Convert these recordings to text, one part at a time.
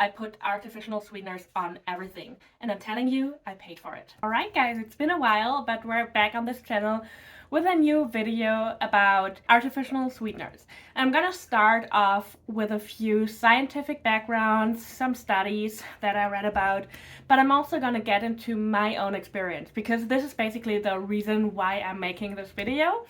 I put artificial sweeteners on everything. And I'm telling you, I paid for it. Alright guys, it's been a while, but we're back on this channel with a new video about artificial sweeteners. And I'm gonna start off with a few scientific backgrounds, some studies that I read about, but I'm also gonna get into my own experience because this is basically the reason why I'm making this video.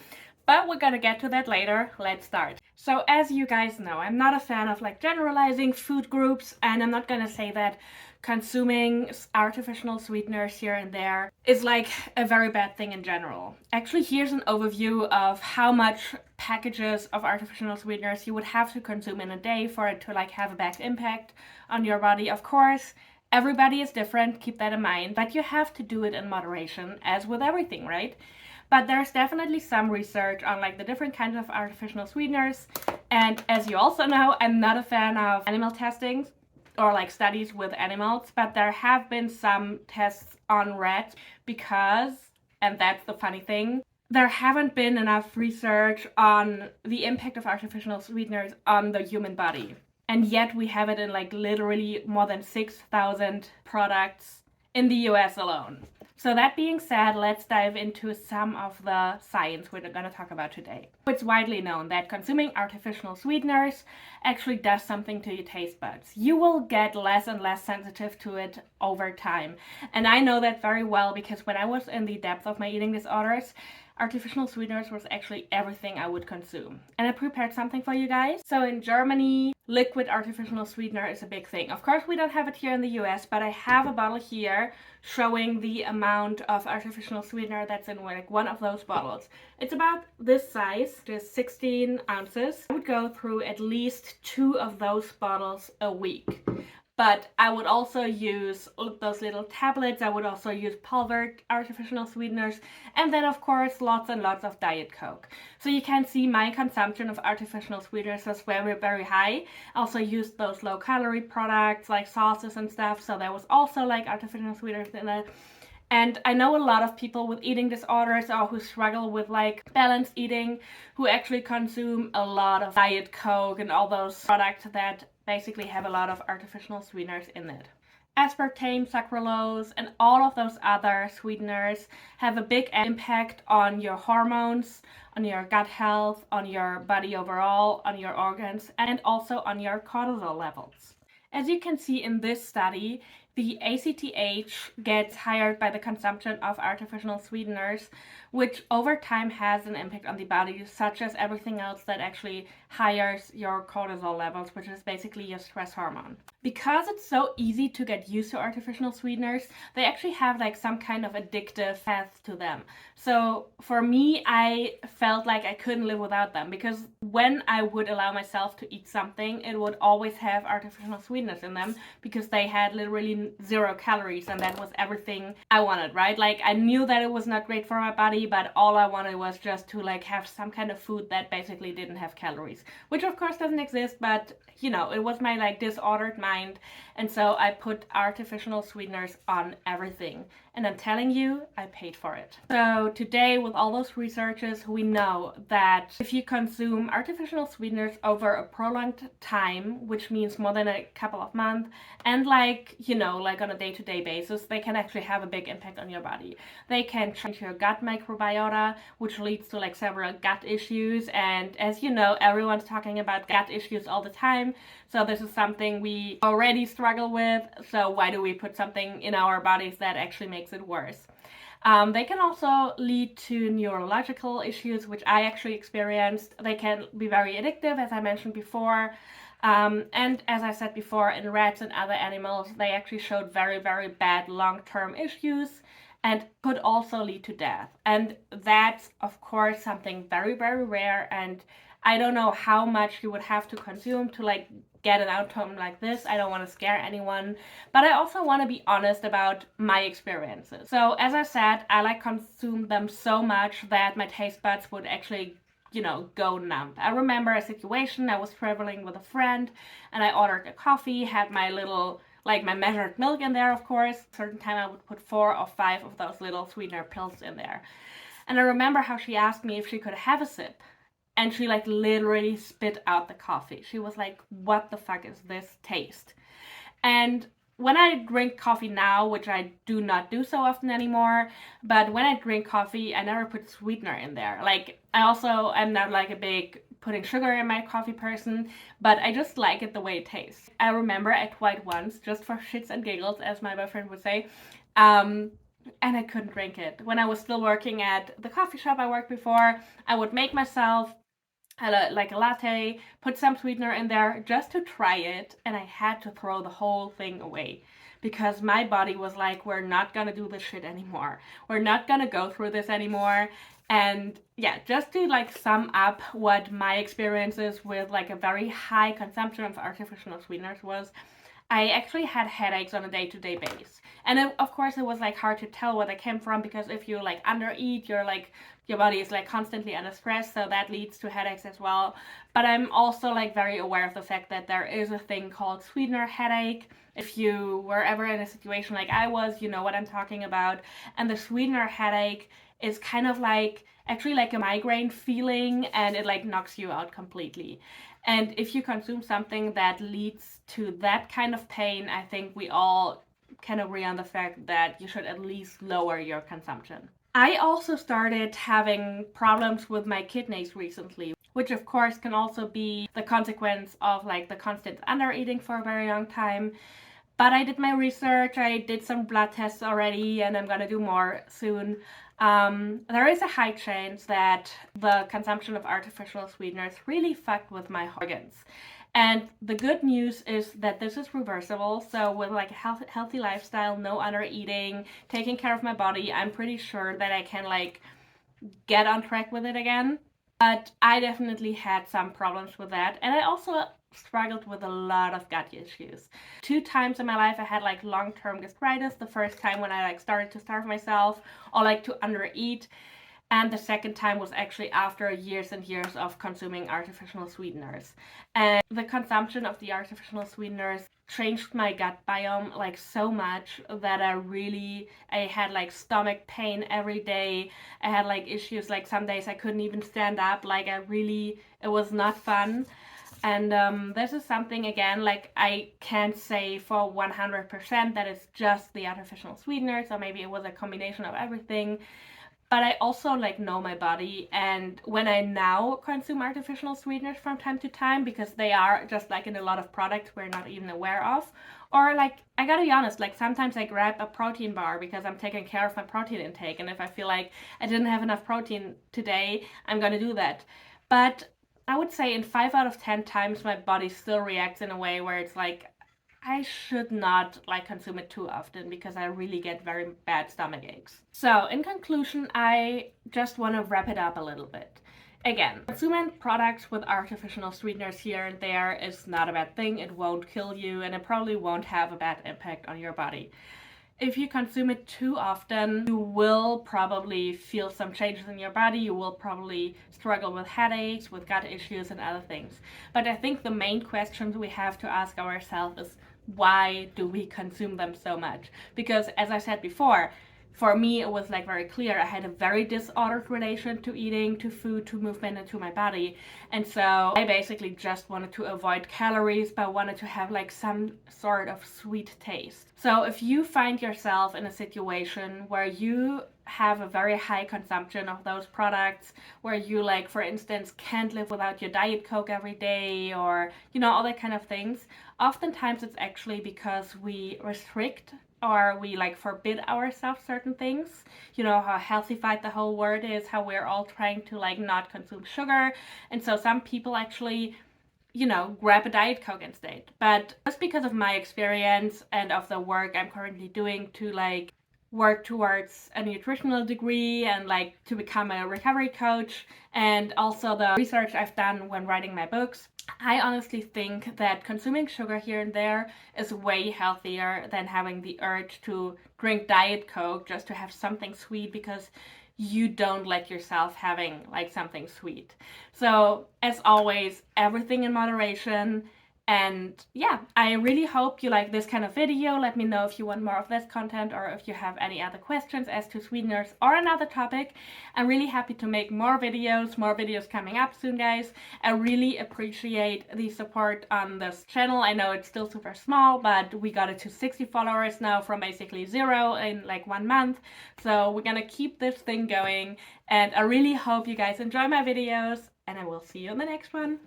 But we're gonna get to that later. Let's start. So as you guys know, I'm not a fan of generalizing food groups, and I'm not gonna say that consuming artificial sweeteners here and there is a very bad thing in general. Actually, here's an overview of how much packages of artificial sweeteners you would have to consume in a day for it to have a bad impact on your body. Of course, everybody is different, keep that in mind, but you have to do it in moderation, as with everything, right? But there's definitely some research on the different kinds of artificial sweeteners. And as you also know, I'm not a fan of animal testing or studies with animals, but there have been some tests on rats because, and that's the funny thing, there haven't been enough research on the impact of artificial sweeteners on the human body. And yet we have it in literally more than 6,000 products in the US alone. So that being said, let's dive into some of the science we're going to talk about today. It's widely known that consuming artificial sweeteners actually does something to your taste buds. You will get less and less sensitive to it over time. And I know that very well because when I was in the depth of my eating disorders, artificial sweeteners was actually everything I would consume. And I prepared something for you guys. So in Germany, liquid artificial sweetener is a big thing. Of course, we don't have it here in the US, but I have a bottle here showing the amount of artificial sweetener that's in one of those bottles. It's about this size, just 16 ounces. I would go through at least 2 of those bottles a week. But I would also use those little tablets. I would also use powdered artificial sweeteners. And then, of course, lots and lots of Diet Coke. So you can see my consumption of artificial sweeteners was very, very high. I also used those low-calorie products like sauces and stuff. So there was also artificial sweeteners in it. And I know a lot of people with eating disorders or who struggle with balanced eating who actually consume a lot of Diet Coke and all those products that basically have a lot of artificial sweeteners in it. Aspartame, Sucralose, and all of those other sweeteners have a big impact on your hormones, on your gut health, on your body overall, on your organs, and also on your cortisol levels. As you can see in this study, the ACTH gets higher by the consumption of artificial sweeteners, which over time has an impact on the body, such as everything else that actually hires your cortisol levels, which is basically your stress hormone. Because it's so easy to get used to artificial sweeteners, they actually have some kind of addictive path to them. So for me, I felt like I couldn't live without them because when I would allow myself to eat something, it would always have artificial sweeteners in them because they had literally 0 calories, and that was everything I wanted, right? I knew that it was not great for my body, but all I wanted was just to have some kind of food that basically didn't have calories, which of course doesn't exist, but it was my disordered mind, and so I put artificial sweeteners on everything. And I'm telling you, I paid for it. So today, with all those researches, we know that if you consume artificial sweeteners over a prolonged time, which means more than a couple of months, and on a day-to-day basis, they can actually have a big impact on your body. They can change your gut microbiota, which leads to several gut issues. And as you know, everyone's talking about gut issues all the time. So this is something we already struggle with. So why do we put something in our bodies that actually makes it worse? They can also lead to neurological issues, which I actually experienced. They can be very addictive, as I mentioned before. And as I said before, in rats and other animals, they actually showed very, very bad long-term issues and could also lead to death. And that's, of course, something very, very rare. And I don't know how much you would have to consume to get an outcome like this. I don't want to scare anyone, but I also want to be honest about my experiences. So as I said, I consume them so much that my taste buds would actually go numb. I remember a situation. I was traveling with a friend and I ordered a coffee, had my little my measured milk in there, of course. A certain time I would put 4 or 5 of those little sweetener pills in there. And I remember how she asked me if she could have a sip. And she literally spit out the coffee. She was like, what the fuck is this taste? And when I drink coffee now, which I do not do so often anymore, but when I drink coffee, I never put sweetener in there. Like, I also am not like a big putting sugar in my coffee person, but I just like it the way it tastes. I remember I tried once, just for shits and giggles, as my boyfriend would say, and I couldn't drink it. When I was still working at the coffee shop I worked before, I would make myself like a latte, put some sweetener in there just to try it, and I had to throw the whole thing away because my body was like, we're not gonna do this shit anymore. We're not gonna go through this anymore. And yeah, just to like sum up what my experiences with like a very high consumption of artificial sweeteners was, I actually had headaches on a day-to-day basis. And of course it was like hard to tell where they came from, because if you like undereat, your body is like constantly under stress, so that leads to headaches as well. But I'm also like very aware of the fact that there is a thing called sweetener headache. If you were ever in a situation like I was, you know what I'm talking about. And the sweetener headache is kind of like actually like a migraine feeling, and it like knocks you out completely. And if you consume something that leads to that kind of pain, I think we all can agree on the fact that you should at least lower your consumption. I also started having problems with my kidneys recently, which of course can also be the consequence of like the constant undereating for a very long time. But I did my research, I did some blood tests already, and I'm gonna do more soon. There is a high chance that the consumption of artificial sweeteners really fucked with my organs. And the good news is that this is reversible. So with like a healthy lifestyle, no undereating, taking care of my body, I'm pretty sure that I can like get on track with it again. But I definitely had some problems with that. And I also struggled with a lot of gut issues. 2 times in my life I had like long-term gastritis. The first time when I like started to starve myself or like to undereat. And the second time was actually after years and years of consuming artificial sweeteners. And the consumption of the artificial sweeteners changed my gut biome like so much that I had like stomach pain every day. I had like issues, like some days I couldn't even stand up. Like it was not fun. And this is something, again, like I can't say for 100% that it's just the artificial sweeteners, or maybe it was a combination of everything. But I also like know my body, and when I now consume artificial sweeteners from time to time, because they are just like in a lot of products we're not even aware of, or like I gotta be honest, like sometimes I grab a protein bar because I'm taking care of my protein intake, and if I feel like I didn't have enough protein today, I'm gonna do that. But I would say in 5 out of 10 times my body still reacts in a way where it's like I should not like consume it too often, because I really get very bad stomach aches. So in conclusion, I just want to wrap it up a little bit. Again, consuming products with artificial sweeteners here and there is not a bad thing. It won't kill you, and it probably won't have a bad impact on your body. If you consume it too often, you will probably feel some changes in your body. You will probably struggle with headaches, with gut issues, and other things. But I think the main questions we have to ask ourselves is, why do we consume them so much? Because as I said before, for me, it was like very clear. I had a very disordered relation to eating, to food, to movement, and to my body. And so I basically just wanted to avoid calories, but wanted to have like some sort of sweet taste. So if you find yourself in a situation where you have a very high consumption of those products, where you like, for instance, can't live without your Diet Coke every day, or, you know, all that kind of things, oftentimes it's actually because we restrict or we like forbid ourselves certain things. You know how healthified the whole word is, how we're all trying to like not consume sugar. And so some people actually, you know, grab a Diet Coke instead. But just because of my experience and of the work I'm currently doing to like work towards a nutritional degree and like to become a recovery coach, and also the research I've done when writing my books, I honestly think that consuming sugar here and there is way healthier than having the urge to drink Diet Coke just to have something sweet, because you don't let yourself having like something sweet. So as always, everything in moderation. And yeah, I really hope you like this kind of video. Let me know if you want more of this content or if you have any other questions as to sweeteners or another topic. I'm really happy to make more videos coming up soon, guys. I really appreciate the support on this channel. I know it's still super small, but we got it to 60 followers now from basically 0 in like 1 month. So we're gonna keep this thing going, and I really hope you guys enjoy my videos, and I will see you in the next one.